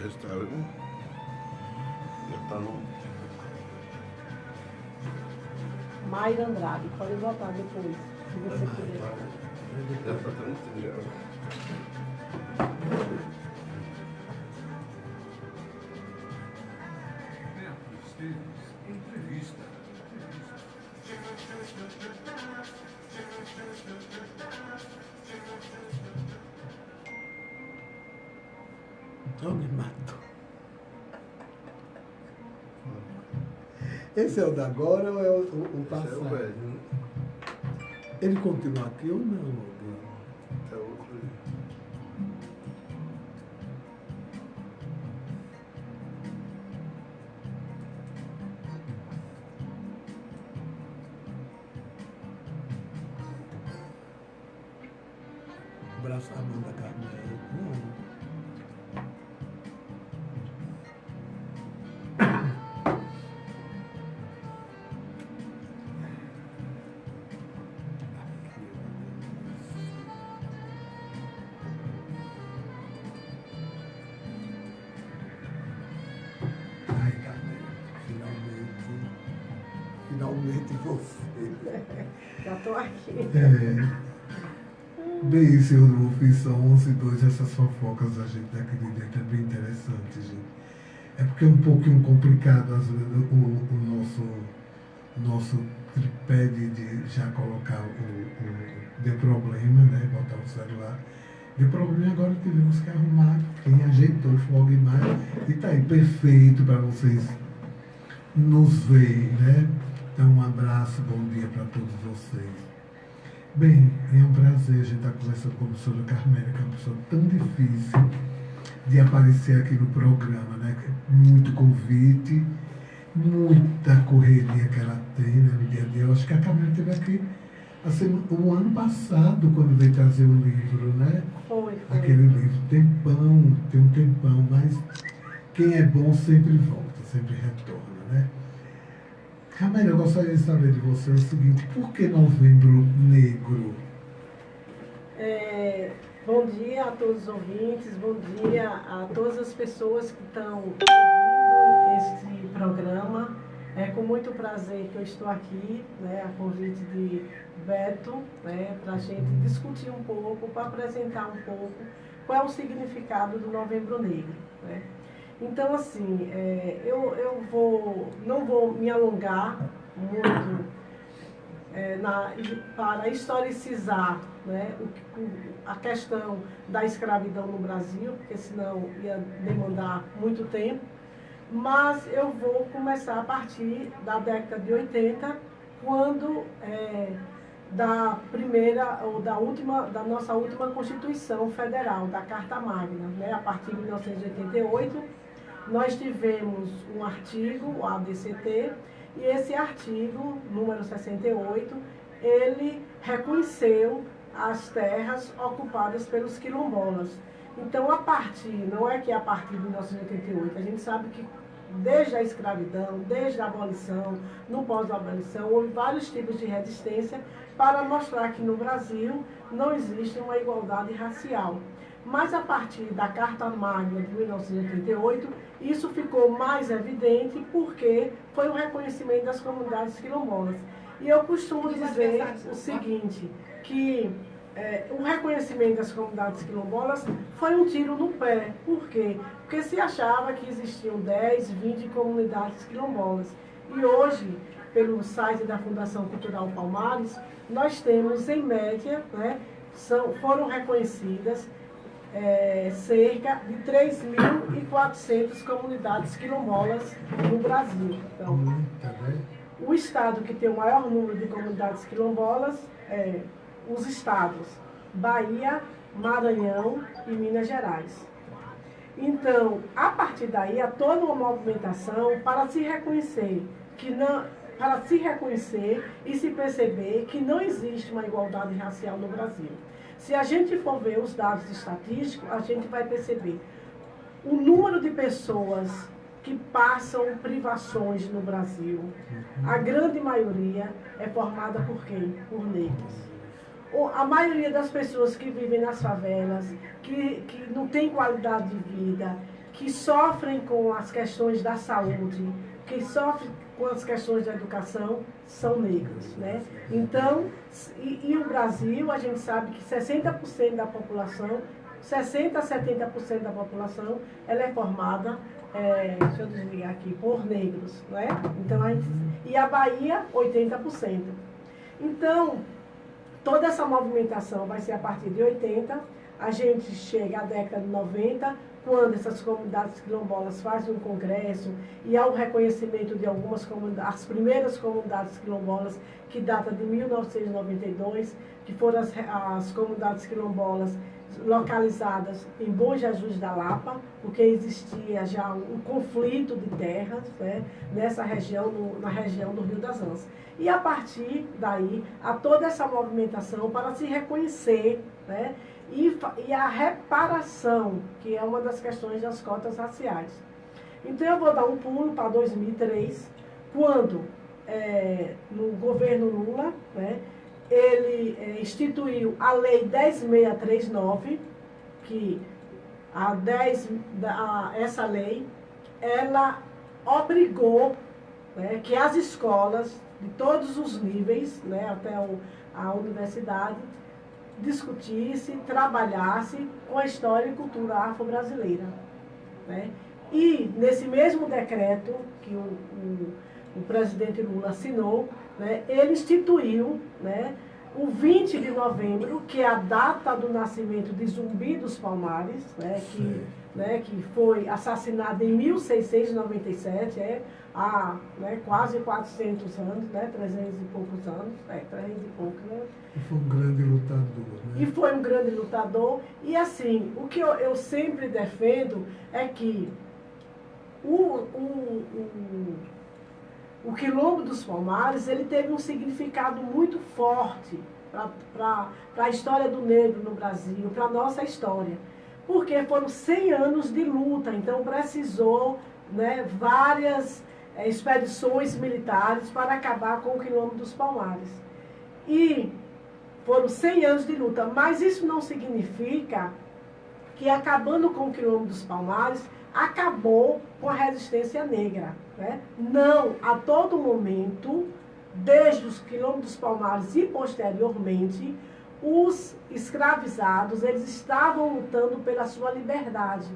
restaurante. Já tá no... Mayra Andrade, pode botar depois, se você quiser. Já tá tranquilo já. Entrevista. Então me matou. Esse é o da agora ou é o Esse passado? é o velho, né? Ele continua aqui ou não? É outro ali. O braço, a mão da Carmela. Não. Ai, Carmela, finalmente você. Já estou aqui. Bem, senhor Wolf, são 11:02, essas fofocas da gente daqui de dentro é bem interessante, gente. É porque é um pouquinho complicado, às vezes, o nosso tripé de já colocar deu problema, né? Botar o celular. Deu problema, agora tivemos que arrumar. Quem ajeitou foi o Guimar. E tá aí, perfeito para vocês nos verem, né? Então, um abraço, bom dia para todos vocês. Bem, é um prazer a gente estar conversando com a professora Carmela, que é uma pessoa tão difícil de aparecer aqui no programa, né? Muito convite, muita correria que ela tem, né, no dia a dia. Eu acho que a Carmela esteve aqui assim, o ano passado, quando veio trazer o livro, né? Foi. Aquele livro, tem um tempão, mas quem é bom sempre volta, sempre retorna, né? Carmela, eu gostaria de saber de você o seguinte, por que Novembro Negro? Bom dia a todos os ouvintes, bom dia a todas as pessoas que estão ouvindo este programa. É com muito prazer que eu estou aqui, né, a convite de Beto, né, para a gente discutir um pouco, para apresentar um pouco qual é o significado do Novembro Negro, né? Então, assim, eu não vou me alongar muito para historicizar, né, a questão da escravidão no Brasil, porque senão ia demandar muito tempo, mas eu vou começar a partir da década de 80, quando da primeira ou da nossa última Constituição Federal, da Carta Magna, né, a partir de 1988, nós tivemos um artigo, o ADCT, e esse artigo, número 68, ele reconheceu as terras ocupadas pelos quilombolas. Então, não é que a partir de 1988, a gente sabe que desde a escravidão, desde a abolição, no pós-abolição, houve vários tipos de resistência para mostrar que no Brasil não existe uma igualdade racial. Mas a partir da Carta Magna de 1988, isso ficou mais evidente porque foi o reconhecimento das comunidades quilombolas. E eu costumo dizer o seguinte, que o reconhecimento das comunidades quilombolas foi um tiro no pé. Por quê? Porque se achava que existiam 10, 20 comunidades quilombolas. E hoje, pelo site da Fundação Cultural Palmares, nós temos, em média, né, foram reconhecidas cerca de 3.400 comunidades quilombolas no Brasil. Então, o estado que tem o maior número de comunidades quilombolas é os estados Bahia, Maranhão e Minas Gerais. Então, a partir daí, há toda uma movimentação para se reconhecer e se perceber que não existe uma igualdade racial no Brasil. Se a gente for ver os dados estatísticos, a gente vai perceber o número de pessoas que passam privações no Brasil. A grande maioria é formada por quem? Por negros. A maioria das pessoas que vivem nas favelas, que não tem qualidade de vida, que sofrem com as questões da saúde, que sofrem com as questões da educação, são negros, né? Então, e o Brasil, a gente sabe que 60% da população, 60% a 70% da população, ela é formada, deixa eu desligar aqui, por negros, né? Então, e a Bahia, 80%. Então, toda essa movimentação vai ser a partir de 80, a gente chega à década de 90, quando essas comunidades quilombolas fazem um congresso e há o reconhecimento de algumas comunidades, as primeiras comunidades quilombolas, que data de 1992, que foram as comunidades quilombolas localizadas em Bom Jesus da Lapa, porque existia já um conflito de terras, né, nessa região, na região do Rio das Antas. E a partir daí, há toda essa movimentação para se reconhecer, né, e a reparação, que é uma das questões das cotas raciais. Então, eu vou dar um pulo para 2003, quando, no governo Lula, né, ele instituiu a Lei 10.639, que essa lei, ela obrigou, né, que as escolas de todos os níveis, né, até a universidade, discutisse, trabalhasse com a história e cultura afro-brasileira, né? E nesse mesmo decreto que o presidente Lula assinou, né, ele instituiu, né, o 20 de novembro, que é a data do nascimento de Zumbi dos Palmares, né, que foi assassinado em 1697, há, né, quase 400 anos, né, 300 e poucos anos, 300 e poucos, né? E foi um grande lutador, né? E foi um grande lutador. E assim, o que eu sempre defendo é que o Quilombo dos Palmares, ele teve um significado muito forte para a história do negro no Brasil, para a nossa história. Porque foram 100 anos de luta, então precisou, né, várias expedições militares para acabar com o Quilombo dos Palmares. E foram 100 anos de luta, mas isso não significa que, acabando com o Quilombo dos Palmares, acabou com a resistência negra, né? Não, a todo momento, desde os Quilombos dos Palmares e posteriormente, os escravizados, eles estavam lutando pela sua liberdade,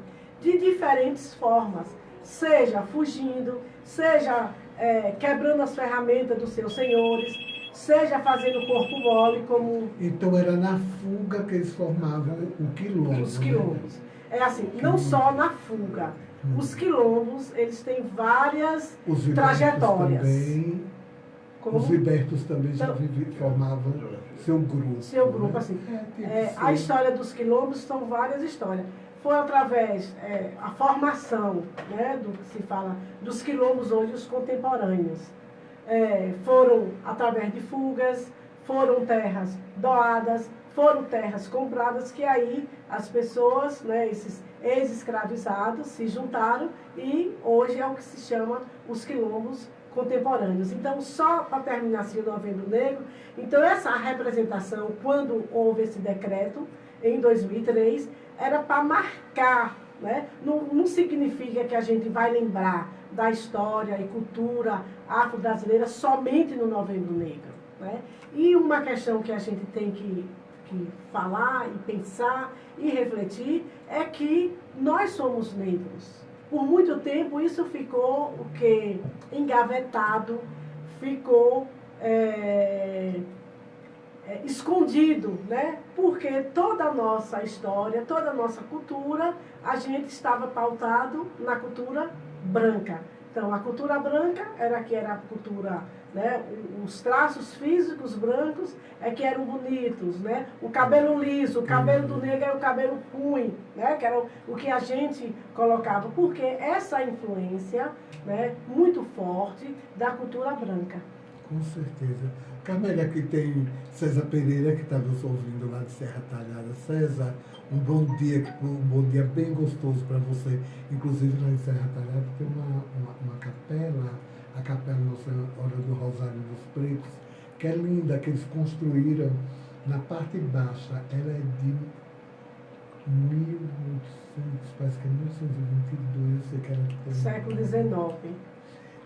de diferentes formas, seja fugindo, seja quebrando as ferramentas dos seus senhores, seja fazendo corpo mole, como... Então era na fuga que eles formavam o quilombo. Os quilombos. Né? É assim, não só na fuga. Os quilombos, eles têm várias trajetórias. Também, os libertos também já formavam seu grupo. Seu grupo, né? assim. A história dos quilombos são várias histórias. Foi através a formação, né, do que se fala dos quilombos hoje, os contemporâneos. Foram através de fugas, foram terras doadas, foram terras compradas, que aí as pessoas, né, esses ex-escravizados, se juntaram e hoje é o que se chama os quilombos contemporâneos. Então, só para terminar assim, o Novembro Negro, então essa representação, quando houve esse decreto, em 2003, era para marcar, né? Não significa que a gente vai lembrar da história e cultura afro-brasileira somente no Novembro Negro, né? E uma questão que a gente tem que falar e pensar e refletir é que nós somos negros. Por muito tempo isso ficou o quê? Engavetado, ficou escondido, né? Porque toda a nossa história, toda a nossa cultura, a gente estava pautado na cultura branca. Então, a cultura branca era a cultura, né? Os traços físicos brancos é que eram bonitos, né? O cabelo liso, o cabelo do negro era o cabelo ruim, né? Que era o que a gente colocava, porque essa influência, né, muito forte da cultura branca. Com certeza. Carmélia, aqui tem César Pereira, que está nos ouvindo lá de Serra Talhada. César, um bom dia bem gostoso para você. Inclusive, lá em Serra Talhada tem uma capela, a Capela Nossa Senhora do Rosário dos Pretos, que é linda, que eles construíram na parte baixa. Ela é de parece que é 1922, eu sei que era... Século XIX.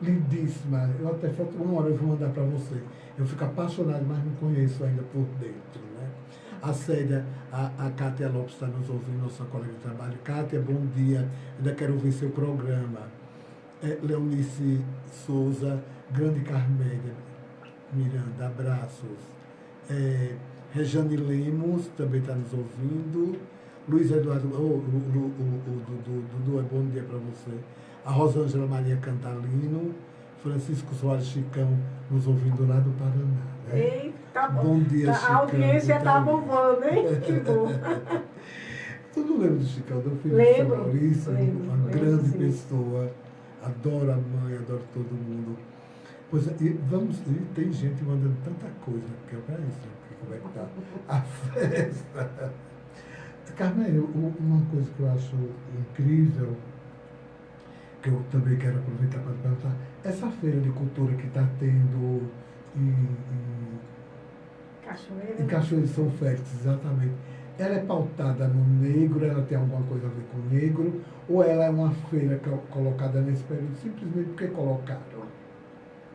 Lindíssima. Eu até falta uma hora eu vou mandar para você. Eu fico apaixonado, mas não conheço ainda por dentro, né? A Célia, a Cátia Lopes está nos ouvindo, nossa colega de trabalho. Cátia, bom dia. Ainda quero ouvir seu programa. Leonice Souza, Grande Carmélia Miranda, abraços. Rejane Lemos também está nos ouvindo. Luiz Eduardo, o Dudu, bom dia para você. A Rosângela Maria Cantalino, Francisco Soares Chicão, nos ouvindo lá do Paraná. Né? Eita, bom dia, a Chicão. audiência está bombando, hein? Que bom. Tu não lembra do Chicão, do filho Lembro, de Maurício? Uma grande sim. pessoa. Adoro a mãe, adoro todo mundo. Pois e tem gente mandando tanta coisa, que é isso, como é que tá a festa. Carmelo, uma coisa que eu acho incrível, que eu também quero aproveitar para perguntar, essa feira de cultura que está tendo em Cachoeira de São Félix, exatamente, ela é pautada no negro, ela tem alguma coisa a ver com o negro, ou ela é uma feira colocada nesse período simplesmente porque colocaram?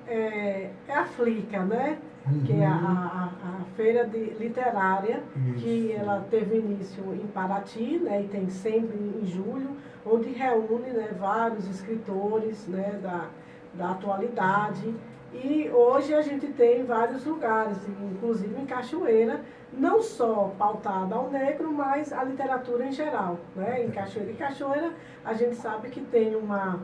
É a Flica, né? Que é a feira literária, que ela teve início em Paraty, né? E tem sempre em julho, onde reúne, né, vários escritores, né, da atualidade. E hoje a gente tem vários lugares, inclusive em Cachoeira, não só pautada ao negro, mas a literatura em geral, né? Em Cachoeira. Em Cachoeira a gente sabe que tem uma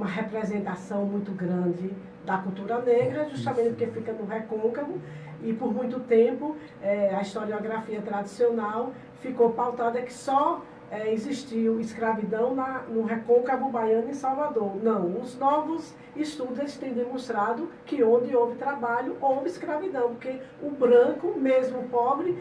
representação muito grande da cultura negra, justamente porque fica no recôncavo, e por muito tempo a historiografia tradicional ficou pautada que só existiu escravidão no recôncavo baiano em Salvador. Não, os novos estudos têm demonstrado que onde houve trabalho, houve escravidão, porque o branco, mesmo pobre,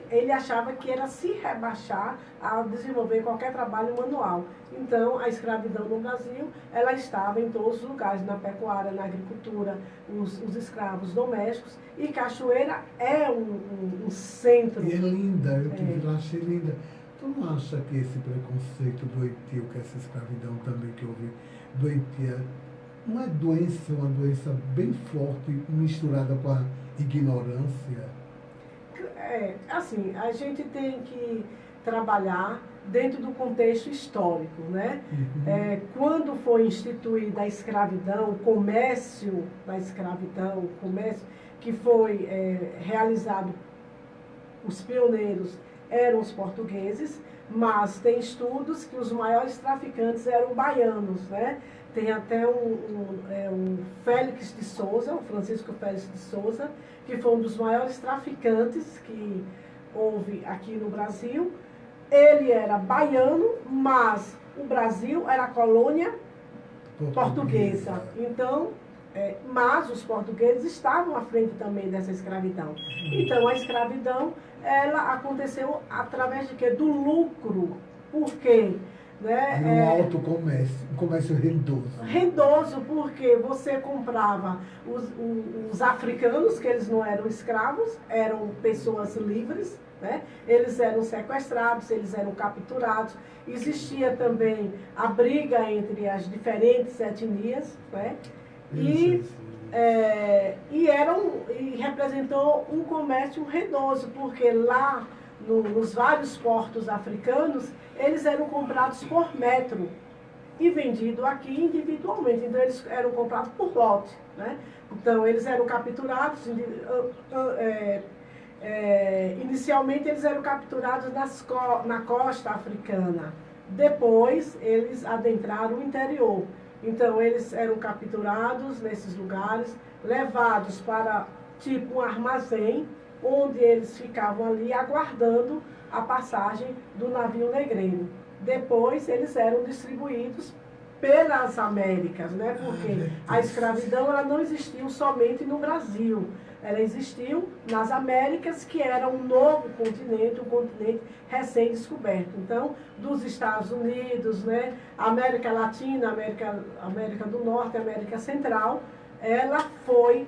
ele achava que era se rebaixar a desenvolver qualquer trabalho manual. Então, a escravidão no Brasil, ela estava em todos os lugares, na pecuária, na agricultura, os escravos domésticos, e Cachoeira é um centro. E é linda, eu tive lá, achei linda. Tu não acha que esse preconceito doentio, que essa escravidão também que houve, doentia, não é doença, uma doença bem forte, misturada com a ignorância? Assim, a gente tem que trabalhar dentro do contexto histórico, né? Quando foi instituída a escravidão, o comércio da escravidão, o comércio que foi realizado, os pioneiros eram os portugueses, mas tem estudos que os maiores traficantes eram baianos, né? Tem até um Félix de Souza, o Francisco Félix de Souza, que foi um dos maiores traficantes que houve aqui no Brasil. Ele era baiano, mas o Brasil era colônia portuguesa. Então, mas os portugueses estavam à frente também dessa escravidão. Então, a escravidão, ela aconteceu através de quê? Do lucro. Por quê? Né? Um alto comércio, um comércio rendoso. Rendoso, porque você comprava os africanos, que eles não eram escravos, eram pessoas livres, né? Eles eram sequestrados, eles eram capturados. Existia também a briga entre as diferentes etnias, né? E representou um comércio rendoso, porque lá nos vários portos africanos, eles eram comprados por metro e vendidos aqui individualmente. Então, eles eram comprados por lote, né? Então, eles eram capturados, inicialmente eles eram capturados na costa africana. Depois, eles adentraram o interior. Então, eles eram capturados nesses lugares, levados para, tipo, um armazém, onde eles ficavam ali aguardando a passagem do navio negreiro. Depois, eles eram distribuídos pelas Américas, né? Porque a escravidão ela não existiu somente no Brasil. Ela existiu nas Américas, que era um novo continente, um continente recém-descoberto. Então, dos Estados Unidos, né? América Latina, América do Norte, América Central, ela foi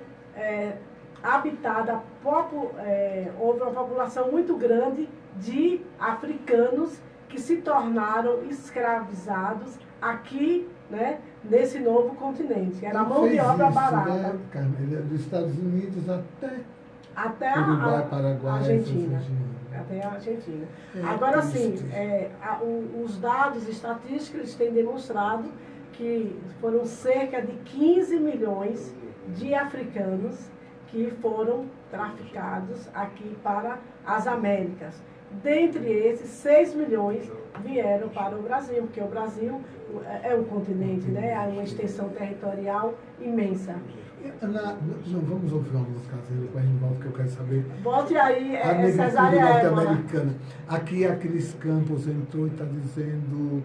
habitada, houve uma população muito grande de africanos que se tornaram escravizados aqui, né, nesse novo continente. Era a mão de Fez obra isso, barata. Né, Carmélia? Dos Estados Unidos até Até Uruguai, Paraguai, Argentina. Argentina. Até a Argentina. É Agora sim, triste. os dados estatísticos eles têm demonstrado que foram cerca de 15 milhões de africanos que foram traficados aqui para as Américas. Dentre esses, 6 milhões vieram para o Brasil, porque o Brasil é um continente, né? É uma extensão territorial imensa. Não, vamos ouvir uma música depois a gente volta, que eu quero saber. Volte aí, A negritude Cesária Évora. norte-americana. Aqui a Cris Campos entrou e está dizendo,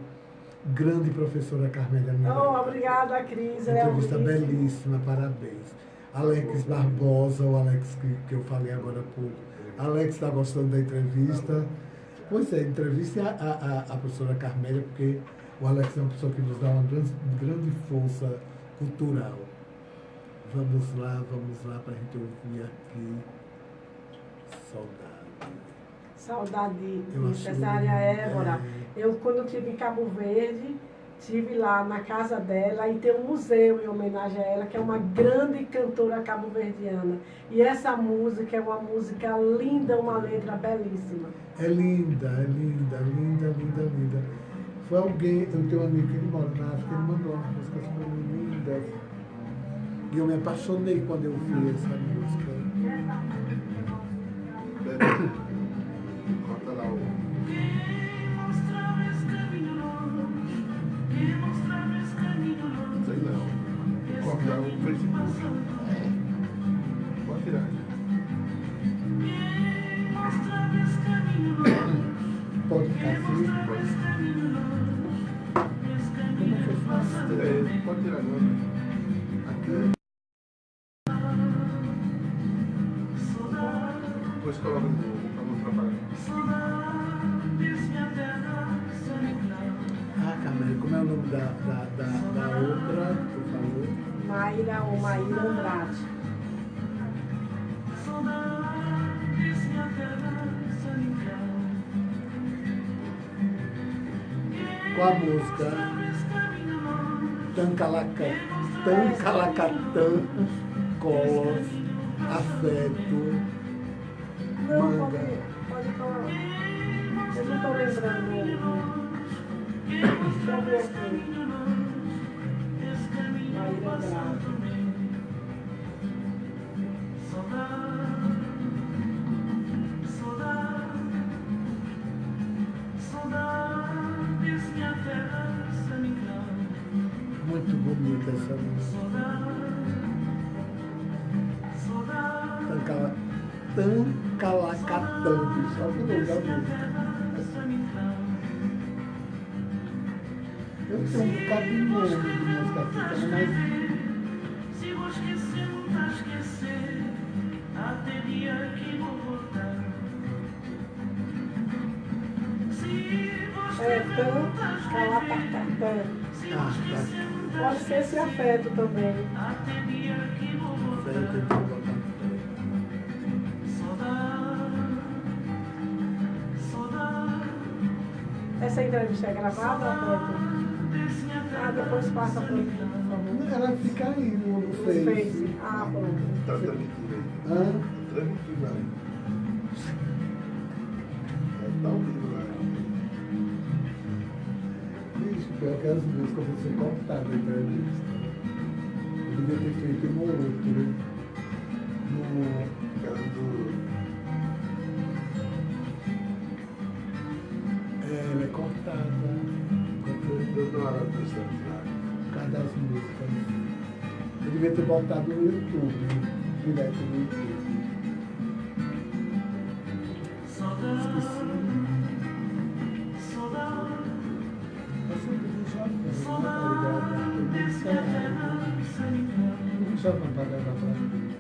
grande professora Carmélia Miranda. Oh, obrigada, Cris. Ela é Entrevista belíssima. belíssima, parabéns. Alex Barbosa, o Alex que eu falei agora há pouco. Alex está gostando da entrevista. Pois é, entrevista a professora Carmélia, porque o Alex é uma pessoa que nos dá uma grande força cultural. Vamos lá para a gente ouvir aqui. Saudade Eu de acho Cesária Évora. é, Eu, quando estive em Cabo Verde, estive lá na casa dela e tem um museu em homenagem a ela, que é uma grande cantora cabo-verdiana. E essa música é uma música linda, uma letra belíssima. é linda, linda. Foi alguém, eu tenho um amigo que ele mora na África, ele mandou umas músicas para mim lindas. E eu me apaixonei quando eu vi essa música. Corta lá o. Sei não. Corta o Facebook. Pode tirar. Pode ficar assim. Como é que eu faço? Pode tirar agora. Aqui. Depois coloca de novo para não atrapalhar. Ah, Carmélia, como é o nome da outra que tu falou? Maíra ou Maíra Andrade. Qual a música? Tancalacatã, Colos, Afeto, Não, Manga. pode falar. Eu não estou lembrando. Deixa eu ver aqui. Maíra Andrade. Muito bonita essa música. Tancalacatã, só que nome da música. Eu tenho um bocado de nome de música africana, mas Se vou esquecer, não tá esquecer. Até dia que vou voltar. Se vou esquecer, não tá Calapacatã. Se vou esquecer, não tá Pode ser esse afeto também. até dia que vou velho que eu voltar. vou botar. Saudade, saudade. Essa entrevista é gravada, Alberto? Ah, depois passa para mim, por favor. Ela fica aí no No Face. Face. Ah, pronto. Tá transmitindo aí. Hã? Tá transmitindo aí. Tá ao vivo lá. Bicho, pior que as músicas vão ser cortadas da entrevista. Eu devia ter feito um ou outro. No... Cara do. Ela é cortada. Do hora do Santos lá. Por causa das músicas. Eu devia ter botado no YouTube. Direto no YouTube. Esqueci. Eu sempre deixo a Deixa eu cantar ela pra mim.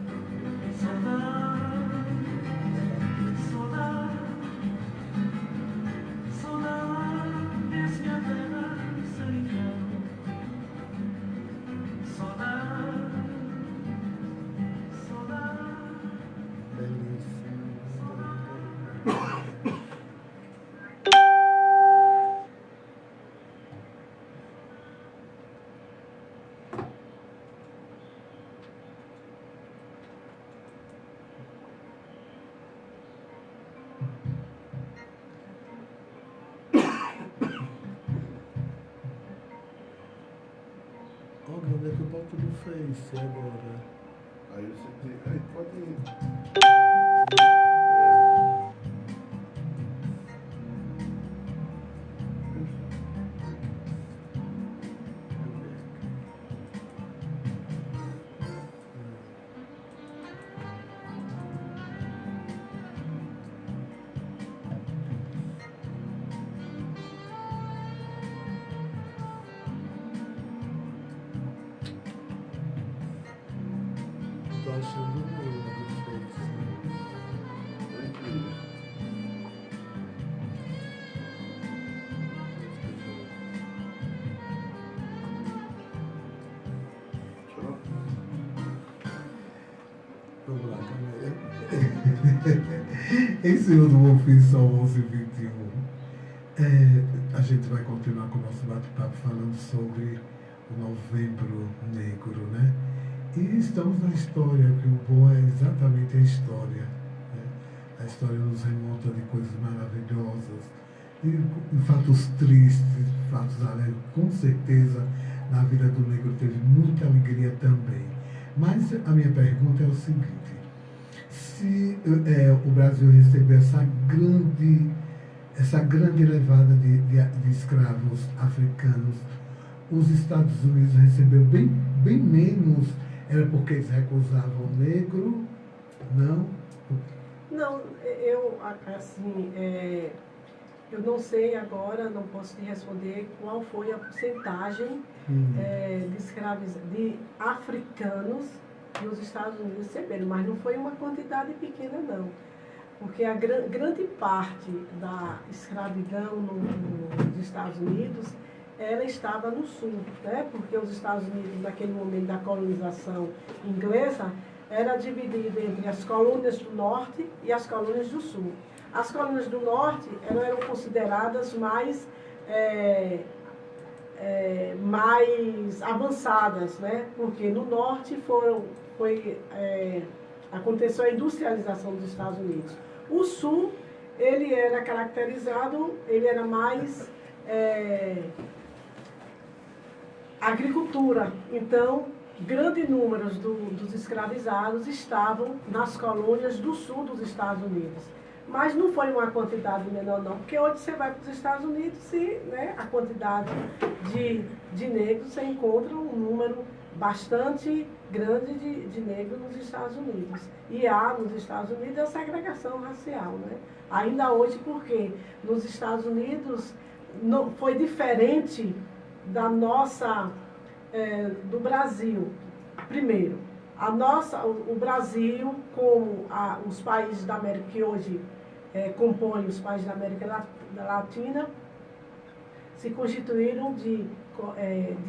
Belíssimo. onde é que eu boto no Face agora? Aí você tem, aí pode. Tô achando muito no Face. Vamos lá, câmera. Em cima do ofício 11:21, a gente vai continuar com o nosso bate-papo falando sobre o Novembro Negro, né? E estamos na história, que o bom é exatamente a história. Né? A história nos remonta de coisas maravilhosas, e fatos tristes, fatos alegres. Com certeza, na vida do negro teve muita alegria também. Mas a minha pergunta é o seguinte: se o Brasil recebeu essa grande levada de escravos africanos, os Estados Unidos recebeu bem menos. Era porque eles recusavam o negro? Não? Não, eu, assim, eu não sei agora, não posso te responder qual foi a porcentagem de nos que os Estados Unidos receberam, mas não foi uma quantidade pequena, não. Porque a grande parte da escravidão nos Estados Unidos, ela estava no sul, né? Porque os Estados Unidos, naquele momento da colonização inglesa, era dividido entre as colônias do norte e as colônias do sul. As colônias do norte eram consideradas mais avançadas, né? Porque no norte aconteceu a industrialização dos Estados Unidos. O sul, ele era caracterizado, ele era mais agricultura. Então, grande número dos escravizados estavam nas colônias do sul dos Estados Unidos. Mas não foi uma quantidade menor, não, porque hoje você vai para os Estados Unidos e, né, a quantidade de negros, você encontra um número bastante grande de negros nos Estados Unidos. E há nos Estados Unidos a segregação racial, né? Ainda hoje, porque nos Estados Unidos não foi diferente da nossa, do Brasil. Primeiro, o Brasil, como os países da América que hoje compõem os países da América Latina, se constituíram de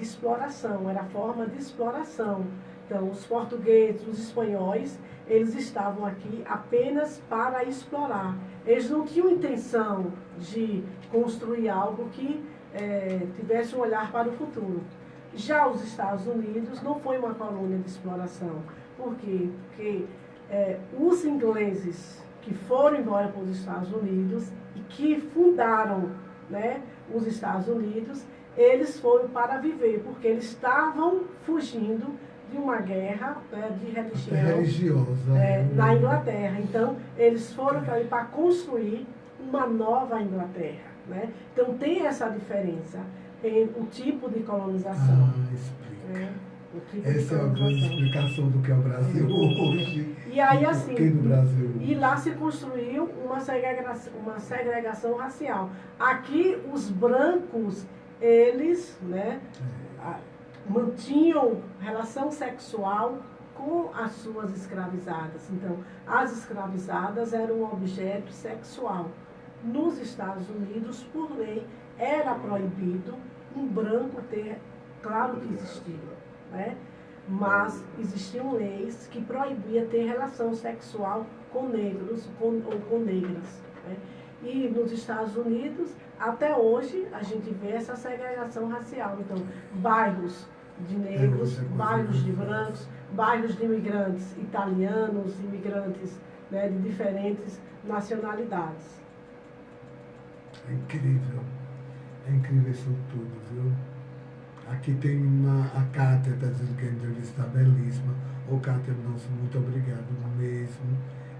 exploração, era forma de exploração. Então, os portugueses, os espanhóis, eles estavam aqui apenas para explorar. Eles não tinham intenção de construir algo que tivesse um olhar para o futuro. Já os Estados Unidos não foi uma colônia de exploração. Por quê? Porque os ingleses que foram embora para os Estados Unidos e que fundaram, né, os Estados Unidos, eles foram para viver, porque eles estavam fugindo de uma guerra, né, de religiosa na Inglaterra. Então, eles foram para construir uma nova Inglaterra. Né? Então, tem essa diferença em o tipo de colonização. Explica. Essa é a grande explicação do que é o Brasil hoje. E aí, assim, do Brasil e lá se construiu uma segregação racial. Aqui, os brancos, eles, né, mantinham relação sexual com as suas escravizadas. Então, as escravizadas eram um objeto sexual. Nos Estados Unidos, por lei, era proibido um branco ter, claro que existia, né? Mas existiam leis que proibiam ter relação sexual com negros ou com negras. Né? E nos Estados Unidos, até hoje, a gente vê essa segregação racial. Então, bairros de negros, bairros de brancos, bairros de imigrantes italianos, imigrantes, né, de diferentes nacionalidades. É incrível isso tudo, viu? Aqui tem a Kátia, está dizendo que a entrevista está belíssima. Ô Kátia, nosso muito obrigado mesmo,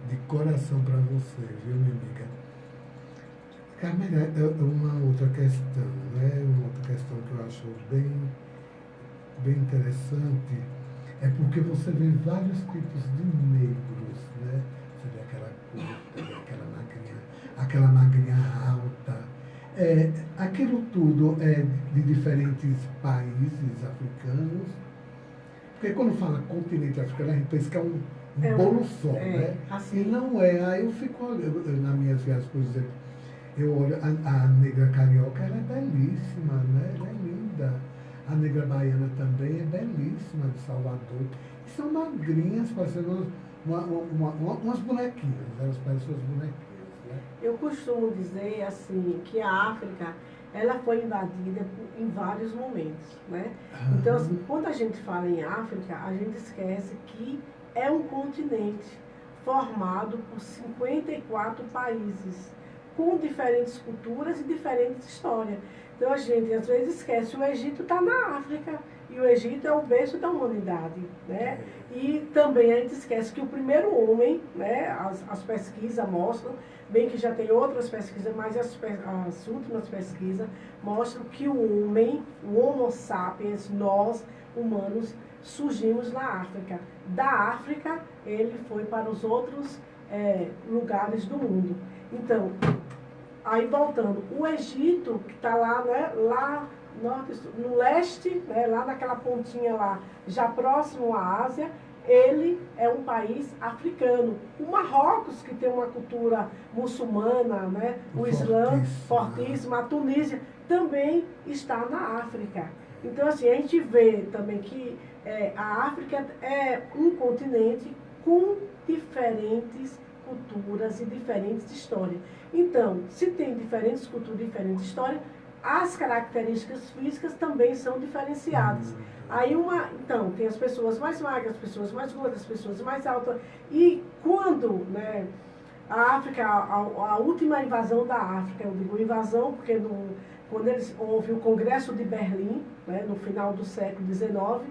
de coração para você, viu, minha amiga? Carmela, é uma outra questão, né? Uma outra questão que eu acho bem interessante, é porque você vê vários tipos de negros, né? Você vê aquela curta, aquela magrinha alta. Aquilo tudo é de diferentes países africanos. Porque quando fala continente africano, a gente pensa que é um bolo só, né? Assim. E não é. Aí eu fico, nas minhas viagens, por exemplo, eu olho a negra carioca, ela é belíssima, né? Ela é linda. A negra baiana também é belíssima, de Salvador. E são magrinhas, parecendo umas bonequinhas. Elas parecem umas bonequinhas, né? Eu costumo dizer assim que a África ela foi invadida em vários momentos, né? Então, assim, quando a gente fala em África, a gente esquece que é um continente formado por 54 países, com diferentes culturas e diferentes histórias. Então, a gente às vezes esquece, o Egito está na África, e o Egito é o berço da humanidade, né? E também a gente esquece que o primeiro homem, né, as pesquisas mostram, bem que já tem outras pesquisas, mas as últimas pesquisas mostram que o homem, o Homo sapiens, nós, humanos, surgimos na África. Da África, ele foi para os outros lugares do mundo. Então, aí voltando, o Egito, que está lá, né, no leste, né, lá naquela pontinha lá, já próximo à Ásia, ele é um país africano. O Marrocos, que tem uma cultura muçulmana, né, o Islã fortíssimo, a Tunísia, também está na África. Então, assim, a gente vê também que a África é um continente com diferentes culturas e diferentes histórias. Então, se tem diferentes culturas e diferentes histórias, as características físicas também são diferenciadas. Aí então, tem as pessoas mais magras, as pessoas mais gordas, as pessoas mais altas. E quando, né, a África, a última invasão da África, eu digo invasão porque quando houve o Congresso de Berlim, né, no final do século XIX,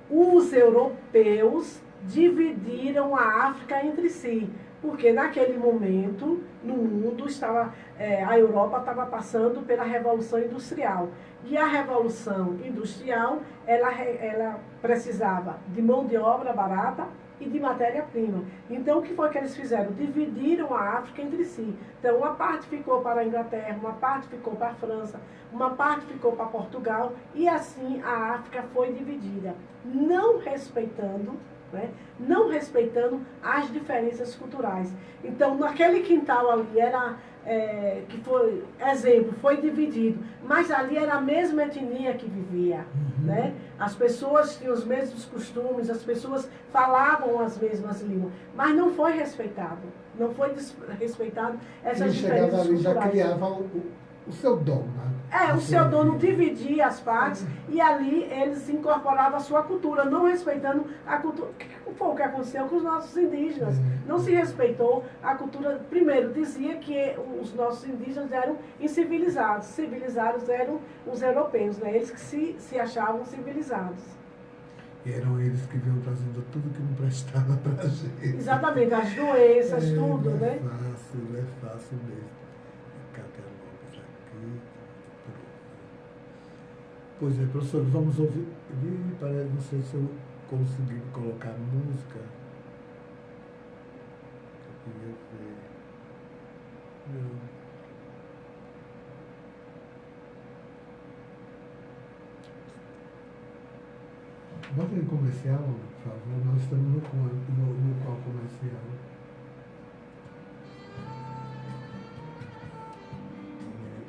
os europeus dividiram a África entre si. Porque naquele momento, no mundo, a Europa estava passando pela Revolução Industrial. E a Revolução Industrial, ela precisava de mão de obra barata e de matéria-prima. Então, o que foi que eles fizeram? Dividiram a África entre si. Então, uma parte ficou para a Inglaterra, uma parte ficou para a França, uma parte ficou para Portugal, e assim a África foi dividida, não respeitando as diferenças culturais. Então, naquele quintal ali, que foi, exemplo, foi dividido, mas ali era a mesma etnia que vivia, né? As pessoas tinham os mesmos costumes, as pessoas falavam as mesmas línguas, mas não foi respeitado, essas diferenças chegava ali, culturais. já criava o seu dom, né? O seu dono dividia as partes e ali eles incorporavam a sua cultura, não respeitando a cultura. O que foi o que aconteceu com os nossos indígenas? Não se respeitou a cultura. Primeiro, dizia que os nossos indígenas eram incivilizados. Civilizados eram os europeus, né? Eles que se achavam civilizados. E eram eles que vinham trazendo tudo que não prestava para a gente. Exatamente, as doenças, tudo, né? Não é fácil mesmo. Pois é, professor, vamos ouvir. Não sei se eu consegui colocar música. Eu queria ver. Não. Bota em comercial, por favor. Nós estamos no qual comercial?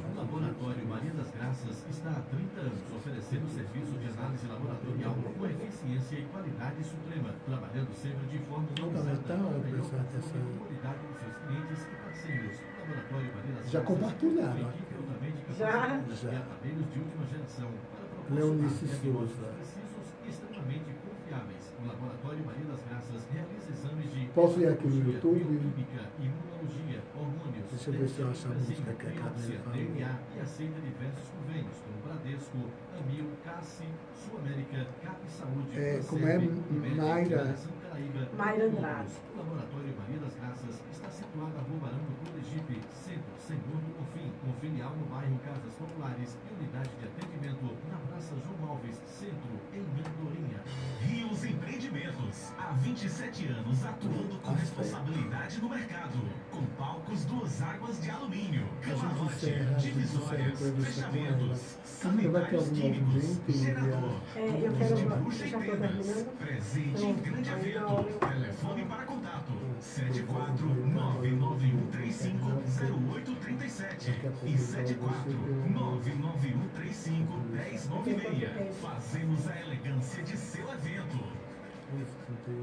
O Laboratório Maria das Graças está há 30 anos oferecendo serviço de análise laboratorial com eficiência e qualidade suprema, trabalhando sempre de forma humanizada para a melhor comunidade dos seus clientes e parceiros. O Laboratório Maria das Graças Já compartilharam. equipe altamente Já. capacitada e aparelhos de última geração para Leonice proporcionar Souza. diagnósticos precisos e extremamente confiáveis. confiáveis. O Laboratório Maria das Graças realiza exames de Posso ir aqui no hematologia, YouTube? bioquímica, imunologia, hormônios, Deixa eu ver se eu acho a música que a biópsia, Carmen falou. DNA e aceita diversos convênios como Bradesco, Amil, Cassi, Sul América, Cap Saúde, Como é Mayra? Mayra Andrade. O Laboratório Maria das Graças está situado na Rua Barão do Colegipe, Centro, Senhor do Bonfim, com filial no bairro Casas Populares e unidade de atendimento na Praça João Alves, Centro, em Andorinha. Rios Empreendimentos, há 27 anos atuando com responsabilidade no mercado, com palcos 2 águas de alumínio, camarote, divisórias, fechamentos, sanitários químicos, gerador, eu de quero. luxo Já e estou tendas, terminando. presente em grande evento, telefone para contato, 74991350837 e 74991351096. Fazemos a elegância de seu evento.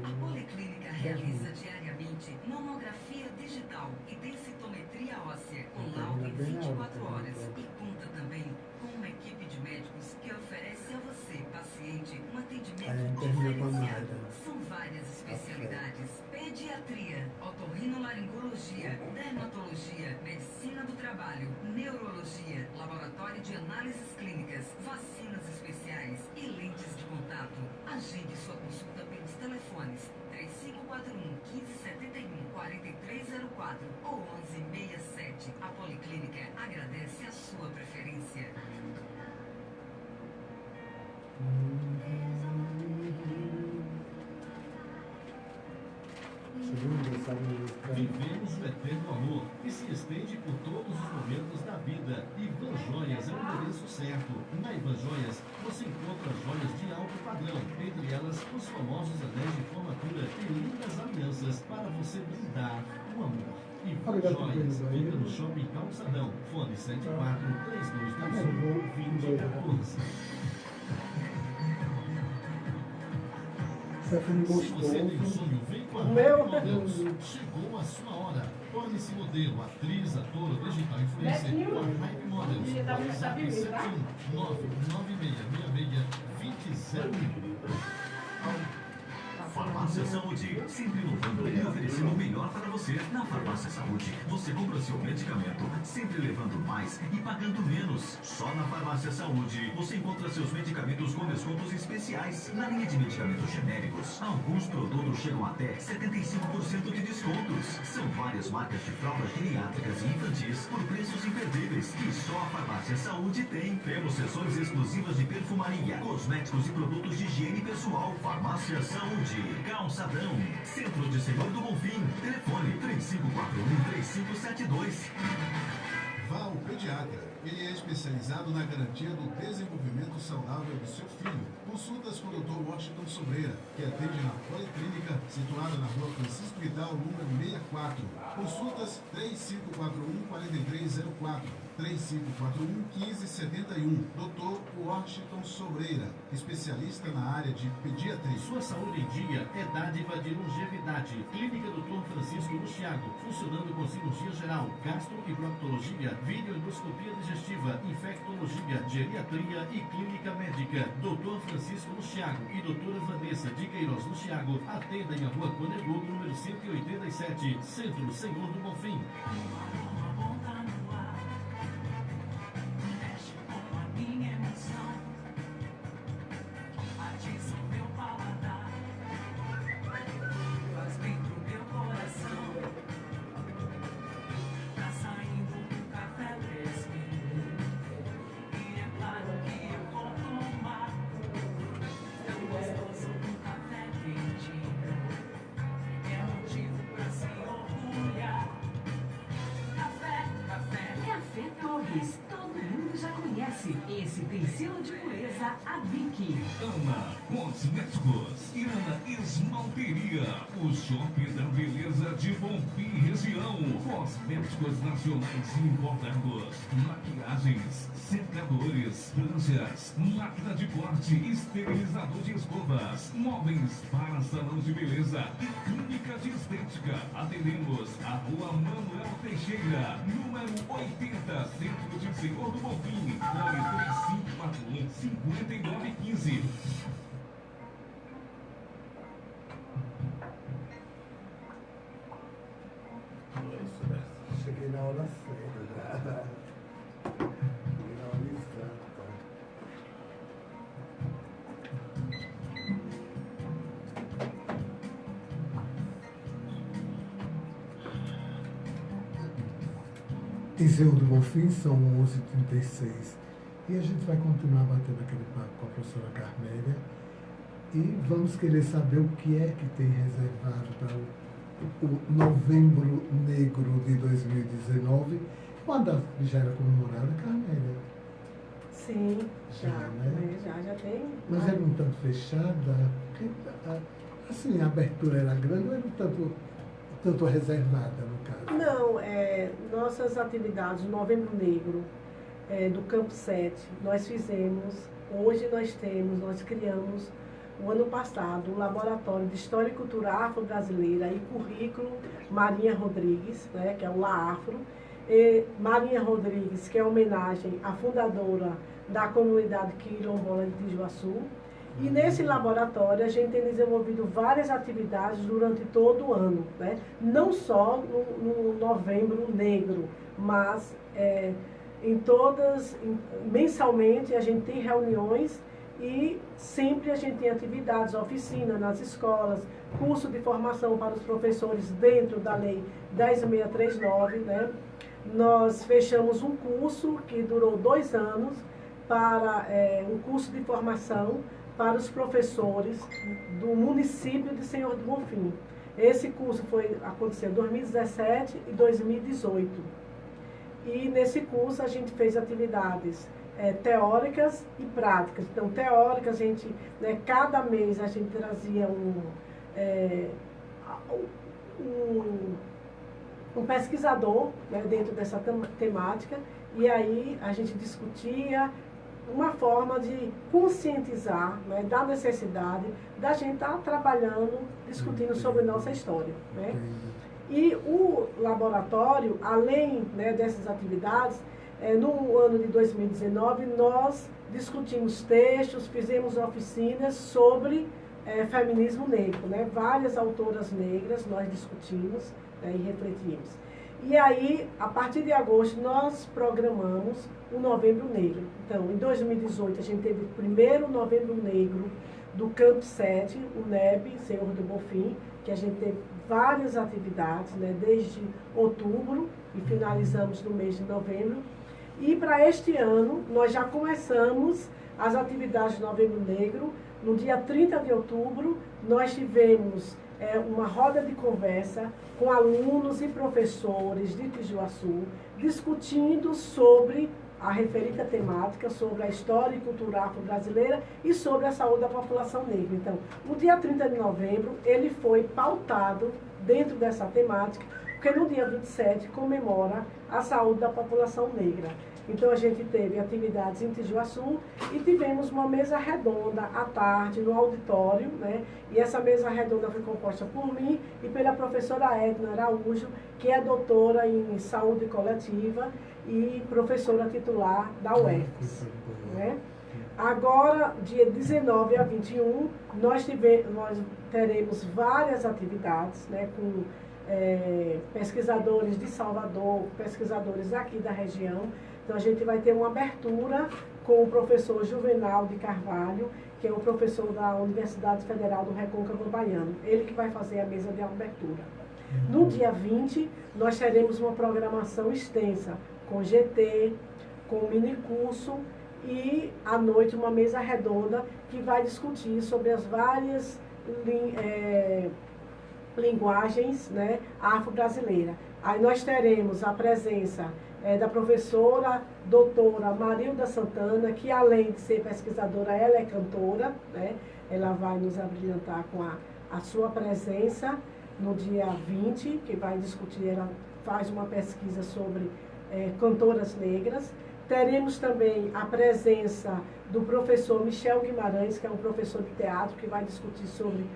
A Policlínica realiza diariamente mamografia digital e densitometria óssea com laudo em 24 horas e conta também com uma equipe de médicos que oferece a você, paciente, um atendimento diferenciado. São várias especialidades: pediatria, otorrinolaringologia, dermatologia, medicina do trabalho, neurologia, laboratório de análises clínicas, vacinas especiais e lentes de contato. Agende sua consulta pelos telefones 3541-1571-4304 ou 1167. A Policlínica agradece a sua preferência. Vivemos o eterno amor que se estende por todos os momentos da vida. Ivan Joias é o endereço certo. Na Ivan Joias você encontra joias de alto padrão, entre elas os famosos anéis de formatura e lindas alianças para você brindar o amor. Ivan Joias fica no Shopping Calçadão. Fone 74-3221-2014. Se você tem um sonho, vem com a Hype Models. Chegou a sua hora. Torne-se modelo, atriz, ator, digital influencer com a Hype Models. WhatsApp 71996662001. Farmácia Saúde, sempre inovando e oferecendo o melhor para você. Na Farmácia Saúde, você compra seu medicamento, sempre levando mais e pagando menos. Só na Farmácia Saúde, você encontra seus medicamentos com descontos especiais. Na linha de medicamentos genéricos, alguns produtos chegam até 75% de descontos. São várias marcas de fraldas geriátricas e infantis por preços imperdíveis que só a Farmácia Saúde tem. Temos seções exclusivas de perfumaria, cosméticos e produtos de higiene pessoal. Farmácia Saúde. Calçadão, Centro de Senhor do Bonfim. Telefone 3541-3572. Vá ao pediatra. Ele é especializado na garantia do desenvolvimento saudável do seu filho. Consultas com o Dr. Washington Sobreira, que atende na Policlínica, situada na Rua Francisco Vidal, número 64. Consultas 3541-4304. 3541-1571. Dr. Washington Sobreira, especialista na área de pediatria. Sua saúde em dia é dádiva de longevidade. Clínica Dr. Francisco Luciago, funcionando com cirurgia geral, gastro e proctologia, videoendoscopia digestiva, infectologia, geriatria e clínica médica. Dr. Francisco Luciago e doutora Vanessa de Queiroz Luciago atendem a Rua Conegudo, número 187, Centro, Senhor do Bonfim. Esse tem selo de pureza ABIC. Ana Cosméticos e Ana Esmalteria, o shopping da beleza de Bonfim região. Cosméticos nacionais importados, maquiagens, secadores, pranchas, máquina de corte, esterilizador de escovas, móveis para salão de beleza e clínica de estética. Atendemos a Rua Manuel Teixeira, número 80, Centro de Senhor do Bonfim. Fone 3541-5915. em Senhor do Bonfim, são 11h36. E a gente vai continuar batendo aquele papo com a professora Carmélia. E vamos querer saber o que é que tem reservado para o Novembro Negro de 2019, uma data que já era comemorada, Carmélia. Sim, já, né? já tem. Mas era um tanto fechada, porque, assim, a abertura era grande, ou era um tanto reservada, no caso? Não, nossas atividades, o Novembro Negro, do Campo 7, nós fizemos, hoje nós criamos, o ano passado, o Laboratório de História e Cultura Afro-Brasileira e Currículo Marinha Rodrigues, né, que é o LAAFRO. E Marinha Rodrigues, que é homenagem à fundadora da comunidade quilombola de Tijuaçu. E nesse laboratório a gente tem desenvolvido várias atividades durante todo o ano, né? Não só no Novembro Negro, mas mensalmente a gente tem reuniões e sempre a gente tem atividades, oficinas nas escolas, curso de formação para os professores dentro da Lei 10.639, né? Nós fechamos um curso que durou 2 anos, para um curso de formação para os professores do município de Senhor do Bonfim. Esse curso aconteceu em 2017 e 2018. E nesse curso a gente fez atividades teóricas e práticas. Então, teóricas, cada mês a gente trazia um pesquisador, né, dentro dessa temática, e aí a gente discutia uma forma de conscientizar, né, da necessidade da gente estar trabalhando, discutindo sobre nossa história, né? E o laboratório, além, né, dessas atividades, no ano de 2019, nós discutimos textos, fizemos oficinas sobre feminismo negro, né? Várias autoras negras nós discutimos, né, e refletimos. E aí, a partir de agosto, nós programamos o Novembro Negro. Então, em 2018, a gente teve o primeiro Novembro Negro do Campo 7, o NEB, Senhor do Bonfim, que a gente teve várias atividades, né, desde outubro e finalizamos no mês de novembro. E para este ano, nós já começamos as atividades do Novembro Negro. No dia 30 de outubro, nós tivemos uma roda de conversa com alunos e professores de Tijuaçu, discutindo sobre a referida temática, sobre a história e cultura afro-brasileira e sobre a saúde da população negra. Então, no dia 30 de novembro, ele foi pautado dentro dessa temática, porque no dia 27 comemora a saúde da população negra. Então, a gente teve atividades em Tijuaçu e tivemos uma mesa redonda à tarde no auditório, né? E essa mesa redonda foi composta por mim e pela professora Edna Araújo, que é doutora em saúde coletiva e professora titular da UFES, né? Agora, dia 19 a 21, nós teremos várias atividades, né, com pesquisadores de Salvador, pesquisadores aqui da região. Então, a gente vai ter uma abertura com o professor Juvenal de Carvalho, que é o professor da Universidade Federal do Recôncavo Baiano. Ele que vai fazer a mesa de abertura. No dia 20, nós teremos uma programação extensa, com GT, com minicurso e, à noite, uma mesa redonda que vai discutir sobre as várias linguagens, né, afro-brasileiras. Aí nós teremos a presença da professora doutora Marilda Santana, que além de ser pesquisadora, ela é cantora, né? Ela vai nos abrilhantar com a sua presença no dia 20, que vai discutir, ela faz uma pesquisa sobre cantoras negras. Teremos também a presença do professor Michel Guimarães, que é um professor de teatro, que vai discutir sobre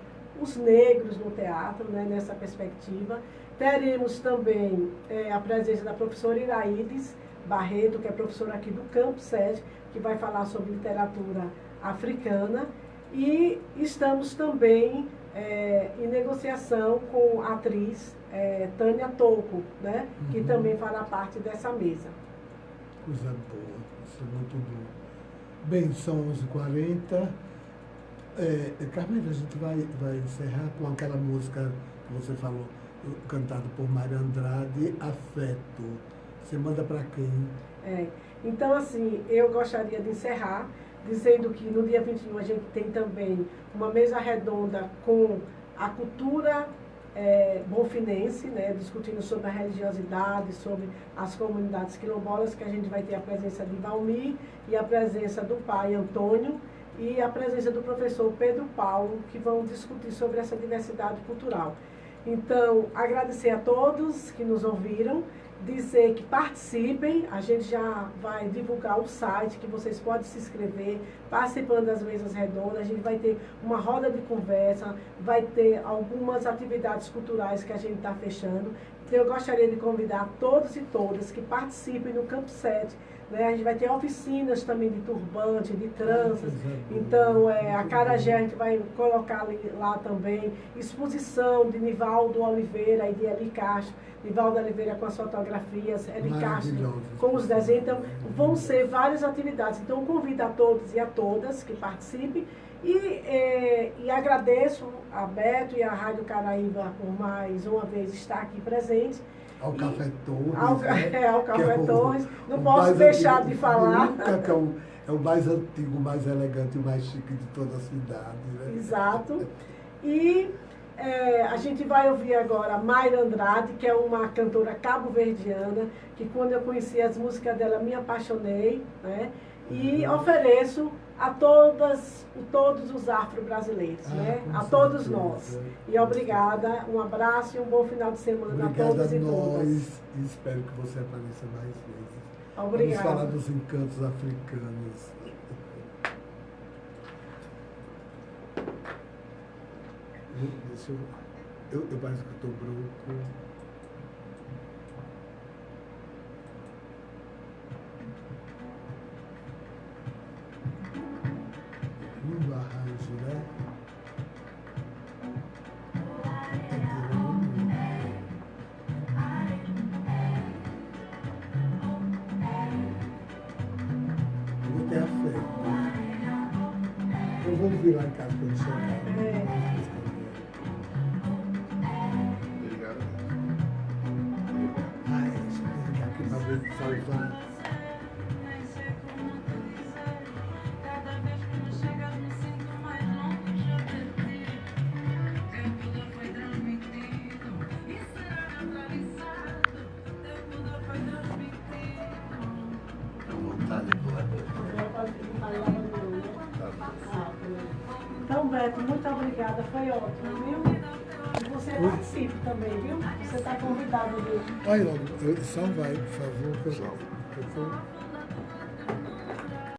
os negros no teatro, né, nessa perspectiva. Teremos também a presença da professora Iraides Barreto, que é professora aqui do Campo 7, que vai falar sobre literatura africana. E estamos também em negociação com a atriz Tânia Toco, né, que também fará parte dessa mesa. Coisa boa, isso é muito bom. Bem, são 11h40. Carmélia, a gente vai encerrar com aquela música que você falou, cantado por Mário Andrade, Afeto. Você manda para quem? Então, assim, eu gostaria de encerrar dizendo que no dia 21 a gente tem também uma mesa redonda com a cultura bonfinense, né, discutindo sobre a religiosidade, sobre as comunidades quilombolas, que a gente vai ter a presença de Valmir e a presença do pai Antônio e a presença do professor Pedro Paulo, que vão discutir sobre essa diversidade cultural. Então, agradecer a todos que nos ouviram, dizer que participem, a gente já vai divulgar o site, que vocês podem se inscrever, participando das mesas redondas, a gente vai ter uma roda de conversa, vai ter algumas atividades culturais que a gente está fechando. Então, eu gostaria de convidar todos e todas que participem no Campo 7, né? A gente vai ter oficinas também de turbante, de tranças. Então, a Carajé a gente vai colocar lá também. Exposição de Nivaldo Oliveira e de Eli Castro. Nivaldo Oliveira com as fotografias, Eli Castro com os desenhos. Então, vão ser várias atividades. Então, convido a todos e a todas que participem. E agradeço a Beto e a Rádio Caraíba por mais uma vez estar aqui presente. Ao Café Torres. Ao Café Torres. Não posso deixar de falar. Nunca, que é o mais antigo, mais elegante e mais chique de toda a cidade. Né? Exato. E a gente vai ouvir agora a Mayra Andrade, que é uma cantora cabo-verdiana, que quando eu conheci as músicas dela me apaixonei, né? E ofereço a todos os afro-brasileiros, né? A todos nós. E obrigada, um abraço e um bom final de semana a todos e todas. Nós, e espero que você apareça mais vezes. Obrigada. Vamos falar dos encantos africanos. Deixa eu parece que eu estou branco. Lindo arranjo, né? Eu vou ter a fé. Eu vou vir lá em casa quando chegar. Obrigado. Deixa eu ligar aqui para ver salvar. Então, Beto, muito obrigada, foi ótimo, viu? E você participe também, viu? Você está convidado, viu? Olha, só vai, por favor.